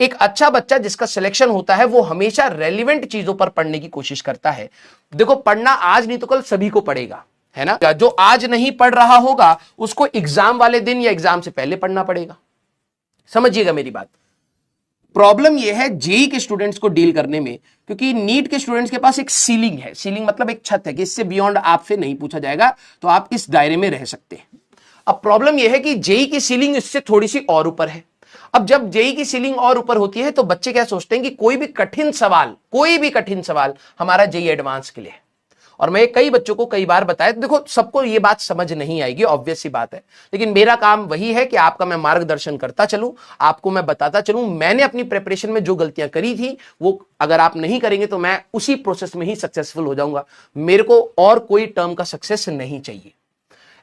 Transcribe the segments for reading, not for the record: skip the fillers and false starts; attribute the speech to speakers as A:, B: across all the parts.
A: एक अच्छा बच्चा जिसका सिलेक्शन होता है वो हमेशा रेलिवेंट चीजों पर पढ़ने की कोशिश करता है। देखो, पढ़ना आज नहीं तो कल सभी को पड़ेगा, है ना। जो आज नहीं पढ़ रहा होगा उसको एग्जाम वाले दिन या एग्जाम से पहले पढ़ना पड़ेगा। समझिएगा मेरी बात। प्रॉब्लम यह है जेई के स्टूडेंट्स को डील करने में, क्योंकि नीट के स्टूडेंट्स के पास एक सीलिंग है। सीलिंग मतलब एक छत है कि इससे बियॉन्ड आपसे नहीं पूछा जाएगा, तो आप इस दायरे में रह सकते हैं। अब प्रॉब्लम यह है कि जेई की सीलिंग इससे थोड़ी सी और ऊपर है। अब जब जेई की सीलिंग और ऊपर होती है तो बच्चे क्या सोचते हैं कि कोई भी कठिन सवाल हमारा जेई एडवांस के लिए है। और मैं कई बच्चों को कई बार बताया, देखो सबको ये बात समझ नहीं आएगी, ऑब्वियस सी बात है, लेकिन मेरा काम वही है कि आपका मैं मार्गदर्शन करता चलूं, आपको मैं बताता चलूं। मैंने अपनी प्रिपरेशन में जो गलतियां करी थी वो अगर आप नहीं करेंगे तो मैं उसी प्रोसेस में ही सक्सेसफुल हो जाऊंगा। मेरे को और कोई टर्म का सक्सेस नहीं चाहिए।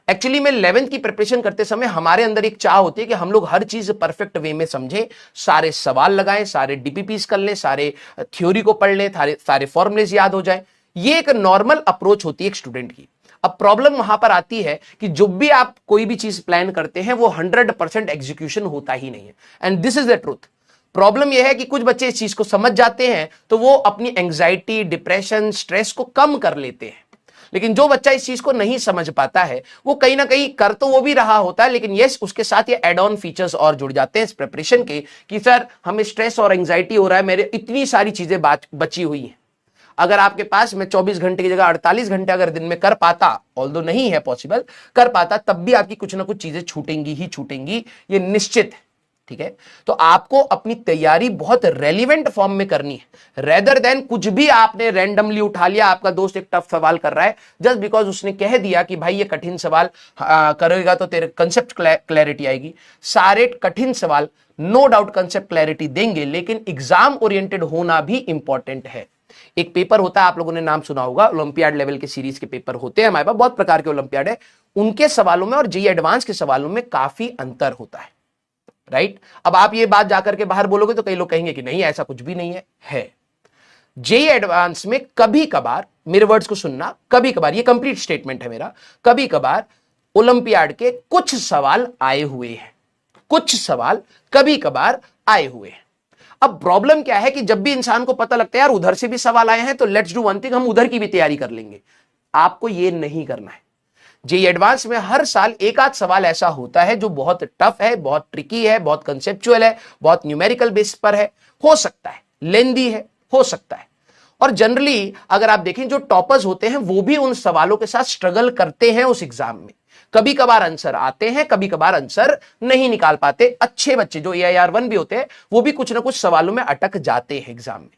A: एक्चुअली में 11th की प्रिपरेशन करते समय हमारे अंदर एक चाह होती है कि हम लोग हर चीज परफेक्ट वे में समझें, सारे सवाल लगाएं, सारे डीपीपीस कर लें, सारे थ्योरी को पढ़ लें, सारे फॉर्मुलेज याद हो जाए। ये एक नॉर्मल अप्रोच होती है एक स्टूडेंट की। अब प्रॉब्लम वहां पर आती है कि जब भी आप कोई भी चीज प्लान करते हैं वो 100% एग्जीक्यूशन होता ही नहीं है, and this is the truth. Problem यह है कि कुछ बच्चे इस चीज को समझ जाते हैं तो वो अपनी एंग्जाइटी, डिप्रेशन, स्ट्रेस को कम कर लेते हैं, लेकिन जो बच्चा इस चीज को नहीं समझ पाता है वो कहीं ना कहीं कर तो वो भी रहा होता है, लेकिन यस उसके साथ ये एड ऑन फीचर्स और जुड़ जाते हैं इस प्रिपरेशन के कि सर हमें स्ट्रेस और एंग्जाइटी हो रहा है, मेरे इतनी सारी चीजें बची हुई हैं। अगर आपके पास मैं 24 घंटे की जगह 48 घंटे अगर दिन में कर पाता, ऑल्दो नहीं है पॉसिबल, कर पाता, तब भी आपकी कुछ ना कुछ चीजें छूटेंगी ही छूटेंगी, ये निश्चित है। ठीक है, तो आपको अपनी तैयारी बहुत रेलिवेंट फॉर्म में करनी है, रेदर देन कुछ भी आपने रैंडमली उठा लिया। आपका दोस्त एक टफ सवाल कर रहा है, जस्ट बिकॉज उसने कह दिया कि भाई ये कठिन सवाल करेगा तो तेरे कंसेप्ट क्लैरिटी आएगी। सारे कठिन सवाल नो डाउट कंसेप्ट क्लैरिटी देंगे, लेकिन एग्जाम ओरिएंटेड होना भी इंपॉर्टेंट है। एक पेपर होता है, आप लोगों ने नाम सुना होगा, ओलंपियाड लेवल के सीरीज के पेपर होते हैं हमारे पास, बहुत प्रकार के ओलंपियाड है, उनके सवालों में और जेईई एडवांस के सवालों में काफी अंतर होता है। राइट, अब आप ये बात जाकर के बाहर बोलोगे तो कई लोग कहेंगे कि नहीं ऐसा कुछ भी नहीं है। जेईई एडवांस में कभी कभार, मेरे वर्ड्स को सुनना, कभी कभार, ये कंप्लीट स्टेटमेंट है मेरा, कभी कभार ओलंपियाड के कुछ सवाल आए हुए हैं, कुछ सवाल कभी कभार आए हुए हैं। अब प्रॉब्लम क्या है कि जब भी इंसान को पता लगता है यार उधर से भी सवाल आए हैं तो लेट्स डू वन थिंग, हम उधर की भी तैयारी कर लेंगे। आपको ये नहीं करना है। जेईई एडवांस में हर साल एक आध सवाल ऐसा होता है जो बहुत टफ है, बहुत ट्रिकी है, बहुत कंसेप्चुअल है, बहुत न्यूमेरिकल बेस पर है, हो सकता है लेंदी है, हो सकता है। और जनरली अगर आप देखें जो टॉपर्स होते हैं वो भी उन सवालों के साथ स्ट्रगल करते हैं उस एग्जाम में। कभी कभार आंसर आते हैं, कभी कभार आंसर नहीं निकाल पाते। अच्छे बच्चे जो AIR1 भी होते हैं वो भी कुछ ना कुछ सवालों में अटक जाते हैं एग्जाम में।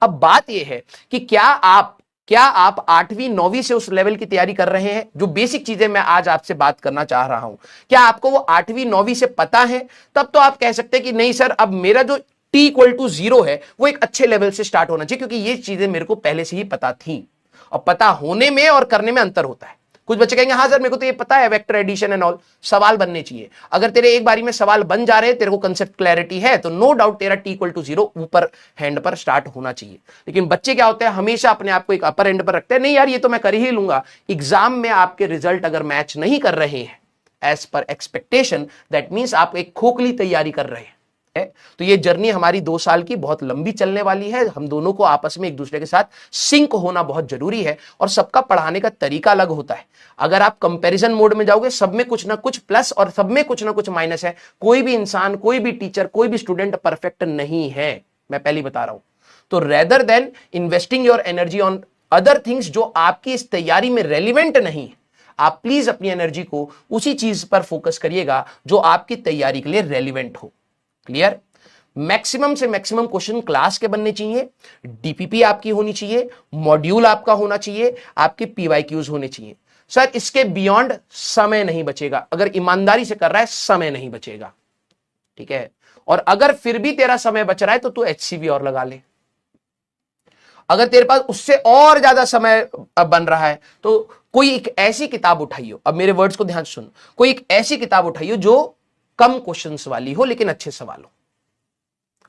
A: अब बात यह है कि क्या आप 8वीं 9वीं से उस लेवल की तैयारी कर रहे हैं? जो बेसिक चीजें मैं आज आपसे बात करना चाह रहा हूं, क्या आपको वो 8वीं 9वीं से पता है? तब तो आप कह सकते हैं कि नहीं सर, अब मेरा जो T=0 है वो एक अच्छे लेवल से स्टार्ट होना चाहिए, क्योंकि ये चीजें मेरे को पहले से ही पता थी। और पता होने में और करने में अंतर होता है। कुछ बच्चे कहेंगे हाँ सर मेरे को तो ये पता है, वेक्टर एडिशन एंड ऑल, सवाल बनने चाहिए। अगर तेरे एक बारी में सवाल बन जा रहे हैं, तेरे को कंसेप्ट क्लैरिटी है, तो नो डाउट तेरा T=0 ऊपर हैंड पर स्टार्ट होना चाहिए। लेकिन बच्चे क्या होते हैं, हमेशा अपने आप को एक अपर एंड पर रखते हैं, नहीं यार ये तो मैं कर ही लूंगा। एग्जाम में आपके रिजल्ट अगर मैच नहीं कर रहे हैं as per expectation, that means आप एक खोखली तैयारी कर रहे हैं। तो ये जर्नी हमारी 2 साल की बहुत लंबी चलने वाली है। हम दोनों को आपस में एक दूसरे के साथ सिंक होना बहुत जरूरी है, और सबका पढ़ाने का तरीका अलग होता है। अगर आप कंपैरिजन मोड में जाओगे, सब में कुछ ना कुछ प्लस और सब में कुछ ना कुछ माइनस है। कोई भी इंसान, कोई भी टीचर, कोई भी स्टूडेंट परफेक्ट नहीं है, मैं पहले बता रहा हूं। तो rather than investing your energy on other things जो आपकी इस तैयारी में रेलिवेंट नहीं है, आप प्लीज अपनी एनर्जी को उसी चीज पर फोकस करिएगा जो आपकी तैयारी के लिए रेलिवेंट हो। क्लियर? मैक्सिमम से मैक्सिमम क्वेश्चन क्लास के बनने चाहिए, डीपीपी आपकी होनी चाहिए, मॉड्यूल आपका होना चाहिए, आपके PYQs होने चाहिए। सर इसके बियॉन्ड समय नहीं बचेगा। अगर ईमानदारी से कर रहा है, समय नहीं बचेगा। ठीक है, और अगर फिर भी तेरा समय बच रहा है तो तू HCV और लगा ले। अगर तेरे पास उससे और ज्यादा समय बन रहा है तो कोई एक ऐसी किताब उठाइयो, अब मेरे वर्ड्स को ध्यान से सुन, कोई एक ऐसी किताब उठाइयो जो कम क्वेश्चंस वाली हो लेकिन अच्छे सवाल हो।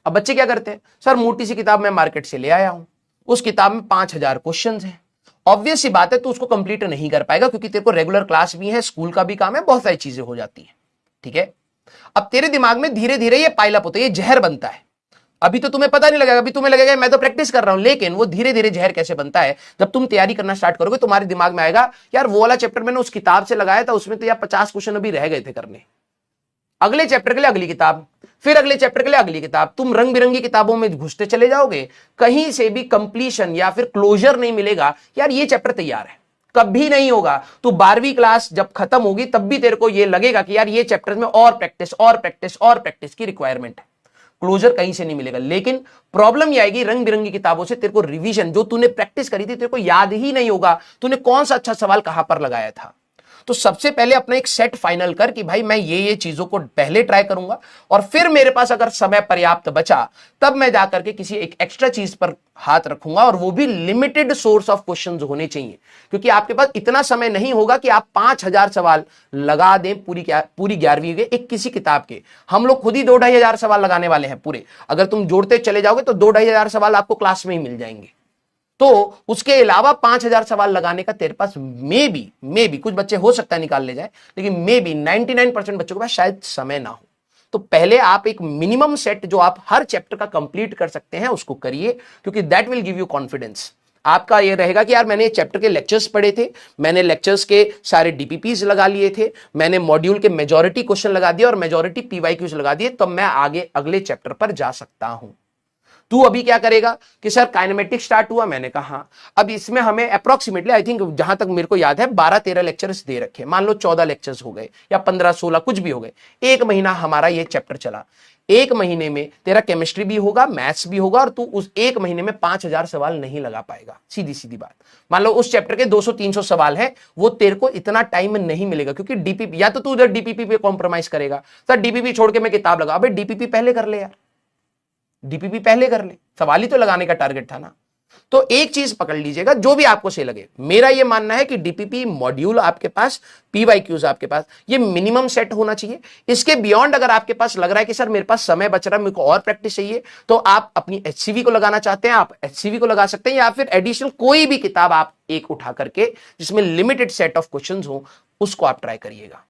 A: अब बच्चे क्या करते हैं, सर मोटी सी किताब मैं मार्केट से ले आया हूं, उस किताब में 5000 क्वेश्चंस हैं। ऑब्वियस सी बात है तू उसको कंप्लीट नहीं कर पाएगा, क्योंकि तेरे को रेगुलर क्लास भी है, स्कूल का भी काम है, बहुत सारी चीजें हो जाती है। ठीक है, अब तेरे दिमाग में धीरे धीरे ये पाइल अप होता है, ये जहर बनता है। अभी तो तुम्हें पता नहीं लगेगा, अभी तुम्हें लगेगा मैं तो प्रैक्टिस कर रहा हूं, लेकिन वो धीरे धीरे जहर कैसे बनता है, जब तुम तैयारी करना स्टार्ट करोगे तुम्हारे दिमाग में आएगा यार वो वाला चैप्टर मैंने उस किताब से लगाया था, उसमें तो यार 50 क्वेश्चन अभी रह गए थे करने, अगले चैप्टर के लिए अगली किताब, फिर अगले चैप्टर के लिए अगली किताब, तुम रंग बिरंगी किताबों में घुसते चले जाओगे, कहीं से भी कंप्लीशन या फिर क्लोजर नहीं मिलेगा, यार ये चैप्टर तैयार है, कभी नहीं होगा। तो 12वीं क्लास जब खत्म होगी तब भी तेरे को ये लगेगा कि यार ये चैप्टर में और प्रैक्टिस और प्रैक्टिस और प्रैक्टिस की रिक्वायरमेंट है, क्लोजर कहीं से नहीं मिलेगा। लेकिन प्रॉब्लम यह आएगी रंग बिरंगी किताबों से तेरे को रिवीजन, जो तूने प्रैक्टिस करी थी तेरे को याद ही नहीं होगा, तूने कौन सा अच्छा सवाल कहां पर लगाया था। तो सबसे पहले अपना एक सेट फाइनल कर कि भाई मैं ये चीजों को पहले ट्राई करूंगा, और फिर मेरे पास अगर समय पर्याप्त बचा तब मैं जाकर के किसी एक एक्स्ट्रा चीज पर हाथ रखूंगा, और वो भी लिमिटेड सोर्स ऑफ क्वेश्चंस होने चाहिए, क्योंकि आपके पास इतना समय नहीं होगा कि आप 5000 सवाल लगा दें पूरी 11वीं के एक किसी किताब के। हम लोग खुद ही 2-2.5 हजार सवाल लगाने वाले हैं पूरे, अगर तुम जोड़ते चले जाओगे तो 2-2.5 हजार सवाल आपको क्लास में ही मिल जाएंगे। तो उसके अलावा 5000 सवाल लगाने का तेरे पास मे बी कुछ बच्चे हो सकता है निकाल ले जाए, लेकिन मे बी 99% बच्चों के पास शायद समय ना हो। तो पहले आप एक मिनिमम सेट जो आप हर चैप्टर का कंप्लीट कर सकते हैं उसको करिए, क्योंकि that will give you confidence. आपका ये रहेगा कि यार मैंने चैप्टर के लेक्चर्स पढ़े थे, मैंने लेक्चर्स के सारे डीपीपीज लगा लिए थे, मैंने मॉड्यूल के मेजॉरिटी क्वेश्चन लगा दिए और मेजॉरिटी पीवाईक्यूज लगा दिए, तो मैं आगे अगले चैप्टर पर जा सकता हूं। तू अभी क्या करेगा कि सर काइनेमेटिक्स स्टार्ट हुआ, मैंने कहा अब इसमें हमें अप्रोक्सीमेटली आई थिंक जहां तक मेरे को याद है 12-13 लेक्चर्स दे रखे, मान लो 14 लेक्चर्स हो गए या 15-16 कुछ भी हो गए, एक महीना हमारा ये चैप्टर चला, एक महीने में तेरा केमिस्ट्री भी होगा, मैथ्स भी होगा, और तू उस एक महीने में 5000 सवाल नहीं लगा पाएगा। सीधी सीधी बात, मान लो उस चैप्टर के 200-300 सवाल है, वो तेरे को इतना टाइम नहीं मिलेगा, क्योंकि डीपीपी या तो तू उधर डीपीपी पे कॉम्प्रोमाइज करेगा, सर डीपीपी छोड़ के मैं किताब लगा, अबे डीपीपी पहले कर ले यार, डीपीपी पहले कर ले, सवाल ही तो लगाने का टारगेट था ना। तो एक चीज पकड़ लीजिएगा जो भी आपको सही लगे, मेरा ये मानना है कि डीपीपी मॉड्यूल आपके पास, पीवाईक्यूज आपके पास, ये मिनिमम सेट होना चाहिए। इसके बियॉन्ड अगर आपके पास लग रहा है कि सर मेरे पास समय बच रहा है, मेरे को और प्रैक्टिस चाहिए, तो आप अपनी एचसीवी को लगाना चाहते हैं, आप एचसीवी को लगा सकते हैं, या फिर एडिशनल कोई भी किताब आप एक उठा करके जिसमें लिमिटेड सेट ऑफ क्वेश्चंस हो उसको आप ट्राई करिएगा।